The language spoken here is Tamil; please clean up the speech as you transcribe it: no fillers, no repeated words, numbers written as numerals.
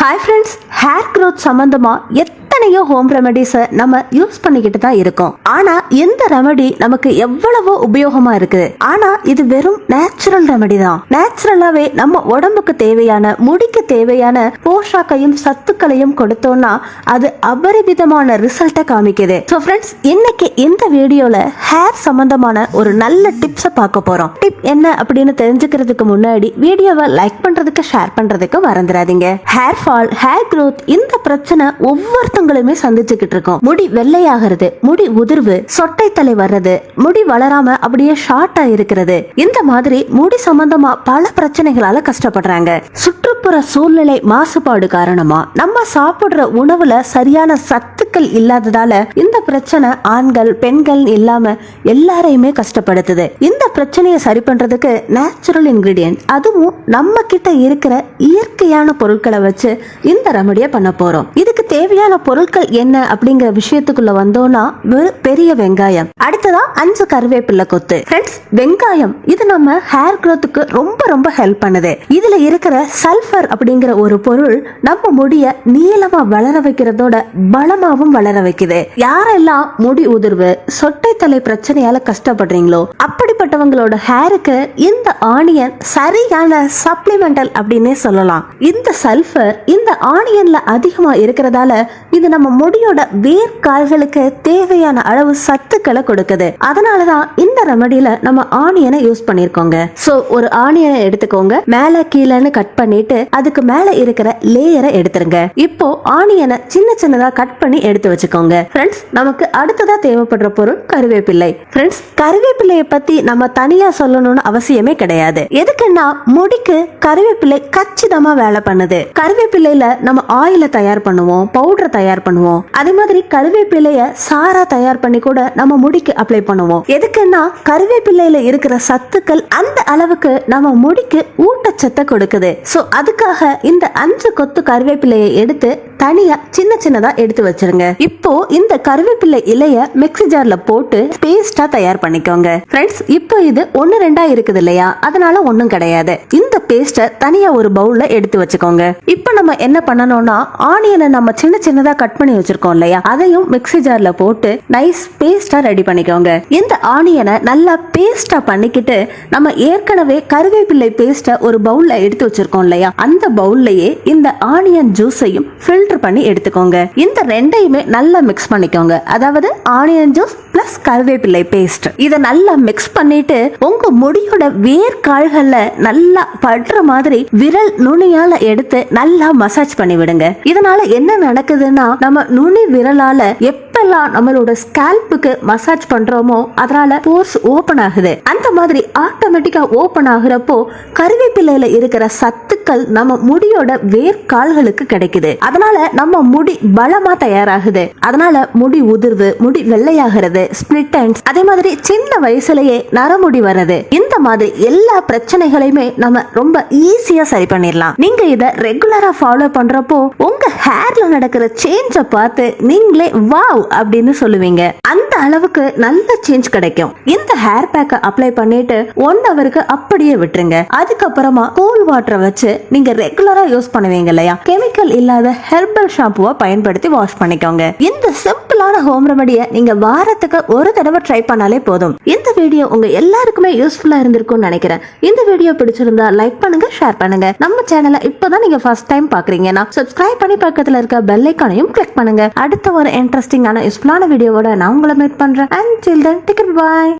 ஹாய் ஃப்ரெண்ட்ஸ், ஹேர் க்ரோத் சம்பந்தமா எத்தனையோ ஹோம் ரெமெடிஸை நம்ம யூஸ் பண்ணிக்கிட்டு தான் இருக்கோம். ஆனா எந்த ரெமெடி நமக்கு எவ்வளவோ உபயோகமா இருக்குது. ஆனா இது வெறும் நேச்சுரல் ரெமெடி தான். நேச்சுரலாவே நம்ம உடம்புக்கு தேவையான, முடிக்கு தேவையான போஷாக்கையும் சத்துக்களையும் கொடுத்தோம்னா அது அபரிமிதமான ரிசல்ட்டை காமிக்குது. ஸோ ஃப்ரெண்ட்ஸ், இன்னைக்கு இந்த வீடியோல ஹேர் சம்பந்தமான ஒரு நல்ல டிப்ஸை பார்க்க போறோம். டிப் என்ன அப்படின்னு தெரிஞ்சுக்கிறதுக்கு முன்னாடி வீடியோவை லைக் பண்றதுக்கு, ஷேர் பண்றதுக்கு மறந்துடாதீங்க. ஹேர் ஃபால், ஹேர் க்ரோத் இந்த பிரச்சனை ஒவ்வொருத்தங்களுமே சந்திச்சுக்கிட்டு இருக்கோம். முடி வெள்ளையாகிறது, முடி உதிர்வு, சொட்டை தலை வர்றது, முடி வளராம அப்படியே ஷார்ட்டா இருக்கிறது, இந்த மாதிரி முடி சம்பந்தமா பல பிரச்சனைகளால கஷ்டப்படுறாங்க. சுற்றுப்புற சூழ்நிலை மாசுபாடு காரணமா நம்ம சாப்பிடுற உணவுல சரியான சத்துக்கள் இல்லாததால இந்த பிரச்சனை ஆண்கள் பெண்கள் இல்லாம எல்லாரையுமே கஷ்டப்படுத்துது. இந்த பிரச்சனையை சரி பண்றதுக்கு நேச்சுரல் இன்கிரிடியன்ட், அதுவும் நம்ம கிட்ட இருக்கிற இயற்கையான பொருட்களை வச்சு இந்த ரெமடியை பண்ண போறோம். இதுக்கு தேவையான பொருட்கள் என்ன அப்படிங்கிற விஷயத்துக்குள்ள வந்தோம்னா, பெரிய வெங்காயம், அடுத்ததா 5 கருவேப்பிலை கொத்து. ஃப்ரெண்ட்ஸ், வெங்காயம் இது நம்ம ஹேர் க்ரோத்துக்கு ரொம்ப ரொம்ப ஹெல்ப் பண்ணுது. இதுல இருக்கிற சல்ஃபர் அப்படிங்கிற ஒரு பொருள் நம்ம முடிய நீளமா வளர வைக்கிறதோட பலமாவும் வளர வைக்குது. யாரெல்லாம் முடி உதிர்வு, சொட்டை தலை பிரச்சனையால கஷ்டப்படுறீங்களோ அப்படிப்பட்டவங்களோட ஹேருக்கு இந்த ஆனியன் சரியான சப்ளிமெண்டல் அப்படின்னே சொல்லலாம். இந்த சல்ஃபர் இந்த ஆனியன்ல அதிகமா இருக்கிறதால இது நம்ம முடியோட வேர் கால்களுக்கு தேவையான அளவு சத்துக்களை கொடுக்குது. அதனாலதான் இந்த ரெமடியில நம்ம ஆனியனை யூஸ் பண்ணிருக்கோங்க. சோ ஒரு ஆனியனை எடுத்துக்கோங்க, மேல கீழன்னு கட் பண்ணிட்டு அதுக்கு மேல இருக்கிற லேயரை எடுத்துருங்க. இப்போ ஆனியனை சின்ன சின்னதா கட் பண்ணி எடுத்து வச்சுக்கோங்க. ஃப்ரெண்ட்ஸ், நமக்கு அடுத்ததா தேவைப்படுற பொருள் கருவேப்பிள்ளை. ஃப்ரெண்ட்ஸ், கருவேப்பிள்ளைய பத்தி நம்ம தனியா சொல்லணும்னு அவசியமே கிடையாது. எதுக்குன்னா முடிக்கு கருவேப்பிள்ளை கச்சிதமா வேலை பண்ணுது. கருவேப்பிள்ளையில நம்ம ஆயில தயார் பண்ணுவோம், பவுடர் தயார் பண்ணுவோம். அதே மாதிரி கருவேப்பிள்ளைய சாரா தயார் பண்ணி கூட நம்ம முடிக்கு அப்ளை பண்ணுவோம். எதுக்குன்னா கருவேப்பிள்ளையில இருக்கிற சத்துக்கள் அந்த அளவுக்கு நம்ம முடிக்கு ஊட்டச்சத்தை கொடுக்குது. சோ அதுக்காக இந்த 5 கொத்து கருவேப்பிள்ளையை எடுத்து தனியா சின்ன சின்னதா எடுத்து வச்சிருங்க. இப்போ இந்த கருவேப்பிள்ளை இலைய மிக்ஸி ஜார்ல போட்டு பேஸ்டா தயார் பண்ணிக்கோங்க. ஃப்ரெண்ட்ஸ், இப்போ இது 1-2 இருக்குது இல்லையா, அதனால ஒண்ணும் கிடையாது. இந்த பேஸ்ட தனியா ஒரு பவுல்ல எடுத்து வச்சுக்கோங்க. இப்போ நம்ம என்ன பண்ணணும்னா, ஆனியனை நம்ம சின்ன சின்னதா கட் பண்ணி வச்சிருக்கோம் இல்லையா, அதையும் மிக்ஸி ஜார்ல போட்டு நைஸ் பேஸ்டா ரெடி பண்ணிக்கோங்க. இந்த ஆனியனை நல்லா பேஸ்டா பண்ணிக்கிட்டு நம்ம ஏற்கனவே கருவேப்பிள்ளை பேஸ்ட ஒரு பவுல்ல எடுத்து வச்சிருக்கோம் இல்லையா, அந்த பவுல்லயே இந்த ஆனியன் ஜூஸையும் ஃபில்டர் பண்ணி எடுத்துக்கோங்க. இந்த ரெண்டையுமே நல்லா மிக்ஸ் பண்ணிக்கோங்க. அதாவது ஆனியன் ஜூஸ் பிளஸ் கருவேப்பிள்ளை பேஸ்ட், இத நல்லா மிக்ஸ் பண்ணிட்டு உங்க முடியோட வேர் கால்கள்ல நல்லா படுற மாதிரி விரல் நுனியால எடுத்து நல்லா மசாஜ் பண்ணி விடுங்க. இதனால என்ன நடக்குதுன்னா, நம்ம நுனி விரலால எப்பெல்லாம் நம்மளோட ஸ்கேல்புக்கு மசாஜ் பண்றோமோ அதனால போர்ஸ் ஓபன் ஆகுது. அந்த மாதிரி ஆட்டோமேட்டிக்கா ஓபன் ஆகுறப்போ கருவேப்பிள்ளையில இருக்கிற சத்துக்கள் நம்ம முடியோட வேர் கால்களுக்கு கிடைக்குது. அதனால நம்ம முடி பலமா தயாராகுது. அதனால முடி உதிர்வு, முடி வெள்ளையாகிறது, ஸ்பிளிட் எண்ட்ஸ், அதே மாதிரி சின்ன வயசுலயே நரமுடி வருது, இந்த மாதிரி எல்லா பிரச்சனைகளையுமே நம்ம ரொம்ப ஈஸியா சரி பண்ணிடலாம். நீங்க இத ரெகுலரா ஃபாலோ பண்றப்போ உங்க ஹேர்ல நடக்கிற சேஞ்ச பார்த்து நீங்களே வாவ் அப்படின்னு சொல்லுவீங்க. அந்த அளவுக்கு நல்ல சேஞ்ச் கிடைக்கும். இந்த ஹேர் பேக்க அப்ளை பண்ணிட்டு 1 ஹவருக்கு அப்படியே விட்டுருங்க. அதுக்கப்புறமா கூல் வாட்டரை வச்சு நீங்க ரெகுலரா யூஸ் பண்ணுவீங்க இல்லையா, கெமிக்கல் இல்லாத ஹெர்பல் ஷாம்புவை பயன்படுத்தி வாஷ் பண்ணிக்கோங்க. இந்த சிம்பிளான ஹோம் ரெமடியை நீங்க வாரத்துக்கு ஒரு தடவை ட்ரை பண்ணாலே போதும். இந்த வீடியோ உங்க எல்லாருக்குமே யூஸ்ஃபுல்லா இருந்திருக்கும்னு நினைக்கிறேன். இந்த வீடியோ பிடிச்சிருந்தா லைக் பண்ணுங்க, ஷேர் பண்ணுங்க. நம்ம சேனலை இப்பதான் நீங்க ஃபர்ஸ்ட் டைம் பாக்குறீங்கன்னா சப்ஸ்கிரைப் பண்ணி பக்கத்துல இருக்க பெல் ஐகானையும் கிளிக் பண்ணுங்க. அடுத்த ஒரு இன்ட்ரெஸ்டிங்கான யூஸ்ஃபுல்லான வீடியோவோட நான் உங்களை மீட் பண்றேன். Until then, take care, bye.